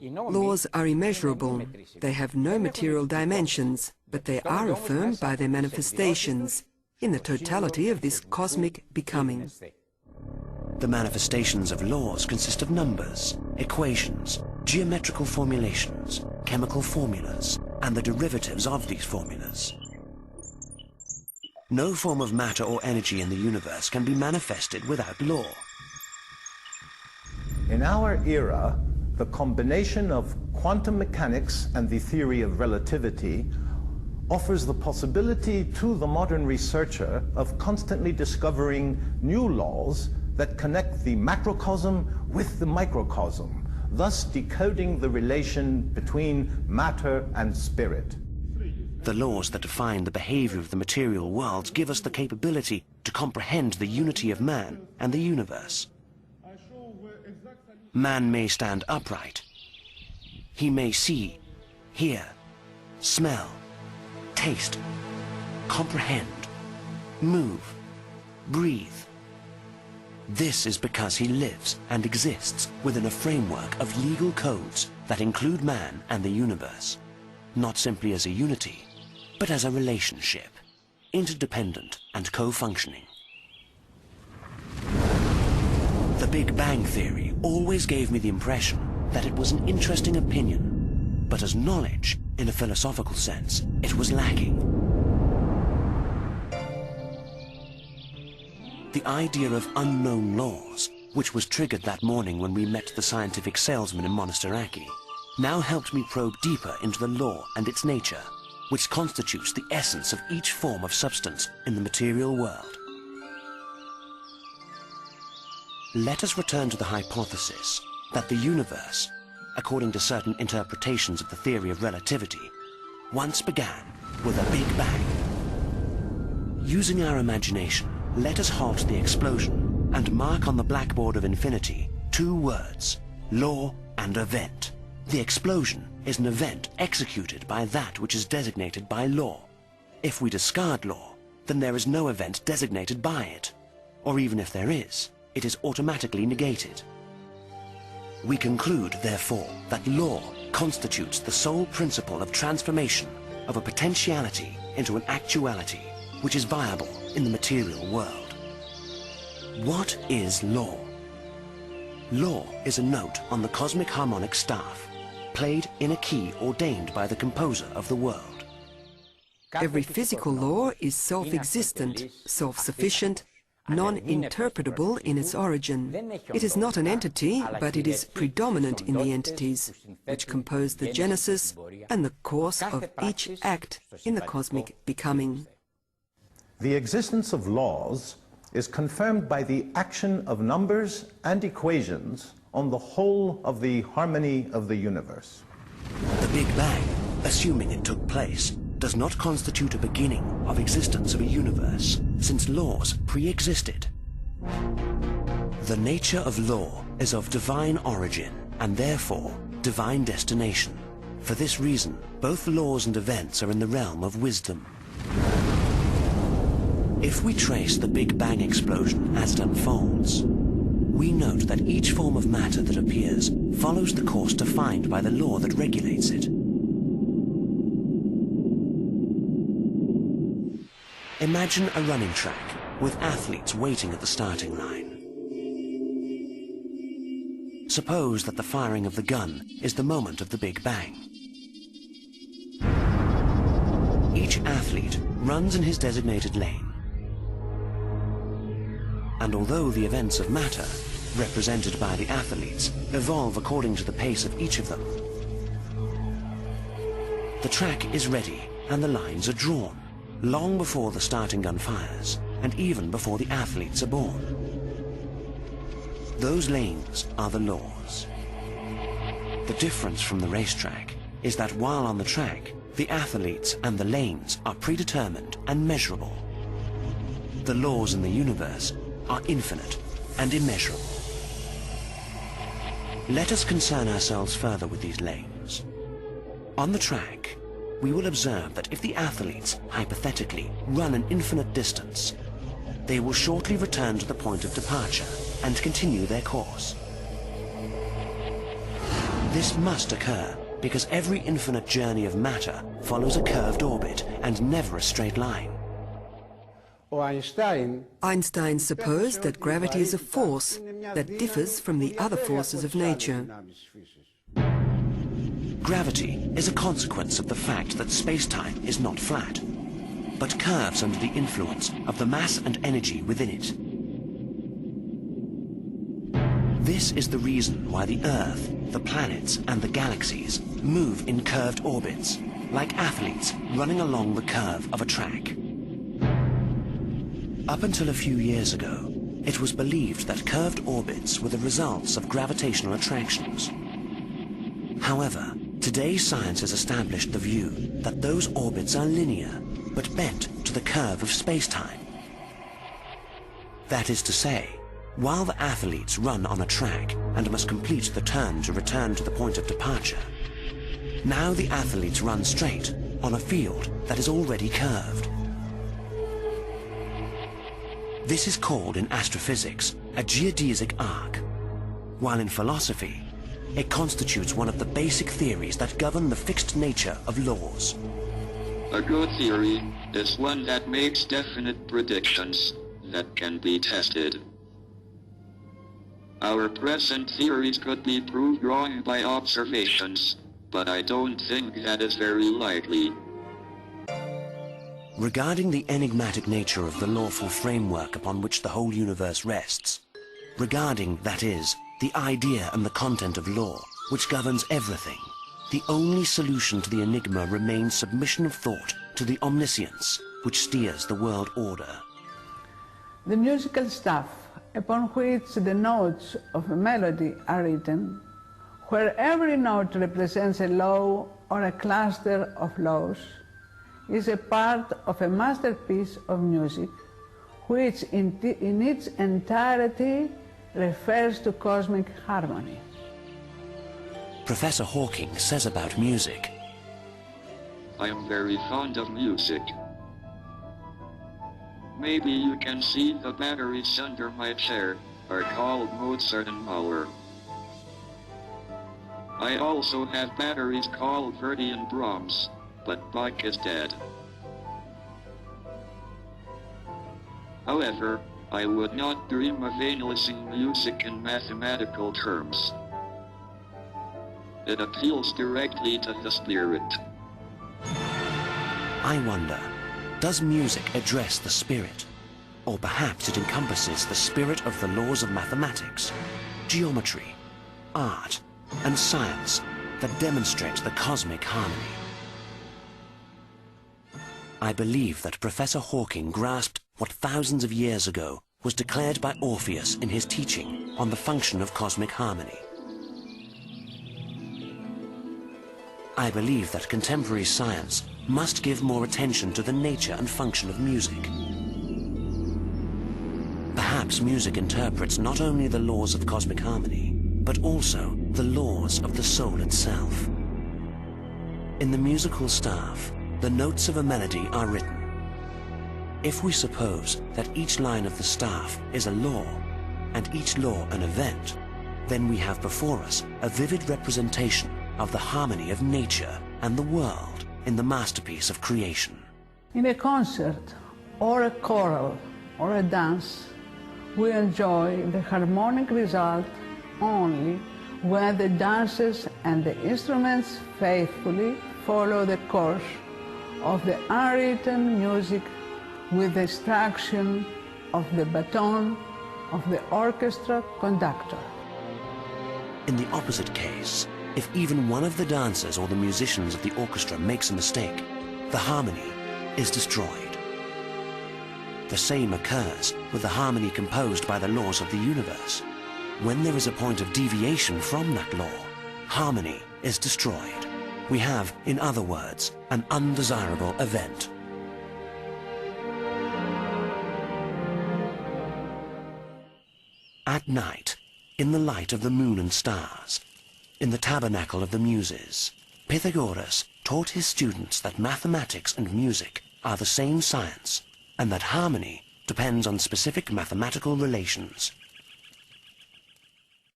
Laws are immeasurable. They have no material dimensions, but they are affirmed by their manifestations in the totality of this cosmic becoming. The manifestations of laws consist of numbers, equations, geometrical formulations, chemical formulas, and the derivatives of these formulas. No form of matter or energy in the universe can be manifested without law. In our era, the combination of quantum mechanics and the theory of relativity offers the possibility to the modern researcher of constantly discovering new laws that connect the macrocosm with the microcosm, thus decoding the relation between matter and spirit. The laws that define the behavior of the material worlds give us the capability to comprehend the unity of man and the universe. Man may stand upright. He may see, hear, smell, taste, comprehend, move, breathe. This is because he lives and exists within a framework of legal codes that include man and the universe, not simply as a unity, but as a relationship, interdependent and co-functioning. The Big Bang Theory always gave me the impression that it was an interesting opinion, but as knowledge, in a philosophical sense, it was lacking. The idea of unknown laws, which was triggered that morning when we met the scientific salesman in Monastiraki, now helped me probe deeper into the law and its nature, which constitutes the essence of each form of substance in the material world. Let us return to the hypothesis that the universe, according to certain interpretations of the theory of relativity, once began with a Big Bang. Using our imagination, let us halt the explosion and mark on the blackboard of infinity two words, law and event. The explosion is an event executed by that which is designated by law. If we discard law, then there is no event designated by it, or even if there is, it is automatically negated. We conclude, therefore, that law constitutes the sole principle of transformation of a potentiality into an actuality which is viable in the material world. What is law? Law is a note on the cosmic harmonic staff, played in a key ordained by the composer of the world. Every physical law is self-existent, self-sufficient, non-interpretable in its origin. It is not an entity, but it is predominant in the entities, which compose the genesis and the course of each act in the cosmic becoming. The existence of laws is confirmed by the action of numbers and equations on the whole of the harmony of the universe. The Big Bang, assuming it took place, does not constitute a beginning of existence of a universe, since laws pre-existed. The nature of law is of divine origin, and therefore divine destination. For this reason, both laws and events are in the realm of wisdom. If we trace the Big Bang explosion as it unfolds, we note that each form of matter that appears follows the course defined by the law that regulates it. Imagine a running track with athletes waiting at the starting line. Suppose that the firing of the gun is the moment of the Big Bang. Each athlete runs in his designated lane. And although the events of matter, represented by the athletes, evolve according to the pace of each of them, the track is ready and the lines are drawn, long before the starting gun fires, and even before the athletes are born. Those lanes are the laws. The difference from the racetrack is that while on the track, the athletes and the lanes are predetermined and measurable. The laws in the universe are infinite and immeasurable. Let us concern ourselves further with these lanes. On the track, we will observe that if the athletes, hypothetically, run an infinite distance, they will shortly return to the point of departure and continue their course. This must occur because every infinite journey of matter follows a curved orbit and never a straight line. Einstein supposed that gravity is a force that differs from the other forces of nature. Gravity is a consequence of the fact that space-time is not flat, but curves under the influence of the mass and energy within it. This is the reason why the Earth, the planets, and the galaxies move in curved orbits, like athletes running along the curve of a track. Up until a few years ago, it was believed that curved orbits were the results of gravitational attractions. However, today science has established the view that those orbits are linear, but bent to the curve of space-time. That is to say, while the athletes run on a track and must complete the turn to return to the point of departure, now the athletes run straight on a field that is already curved. This is called in astrophysics a geodesic arc, while in philosophy it constitutes one of the basic theories that govern the fixed nature of laws. A good theory is one that makes definite predictions that can be tested. Our present theories could be proved wrong by observations, but I don't think that is very likely. Regarding the enigmatic nature of the lawful framework upon which the whole universe rests, regarding, that is, the idea and the content of law which governs everything, the only solution to the enigma remains submission of thought to the omniscience which steers the world order. The musical stuff upon which the notes of a melody are written, where every note represents a law or a cluster of laws, is a part of a masterpiece of music, which in its entirety refers to cosmic harmony. Professor Hawking says about music, I am very fond of music. Maybe you can see the batteries under my chair are called Mozart and Mahler. I also have batteries called Verdi and Brahms, but Bach is dead. However, I would not dream of analyzing music in mathematical terms. It appeals directly to the spirit. I wonder, does music address the spirit? Or perhaps it encompasses the spirit of the laws of mathematics, geometry, art, and science that demonstrate the cosmic harmony. I believe that Professor Hawking grasped what thousands of years ago was declared by Orpheus in his teaching on the function of cosmic harmony. I believe that contemporary science must give more attention to the nature and function of music. Perhaps music interprets not only the laws of cosmic harmony, but also the laws of the soul itself. In the musical staff, the notes of a melody are written. If we suppose that each line of the staff is a law, and each law an event, then we have before us a vivid representation of the harmony of nature and the world in the masterpiece of creation. In a concert, or a choral, or a dance, we enjoy the harmonic result only when the dancers and the instruments faithfully follow the course of the unwritten music with the instruction of the baton of the orchestra conductor. In the opposite case, if even one of the dancers or the musicians of the orchestra makes a mistake, the harmony is destroyed. The same occurs with the harmony composed by the laws of the universe. When there is a point of deviation from that law, harmony is destroyed. We have, in other words, an undesirable event. At night, in the light of the moon and stars, in the tabernacle of the Muses, Pythagoras taught his students that mathematics and music are the same science, and that harmony depends on specific mathematical relations.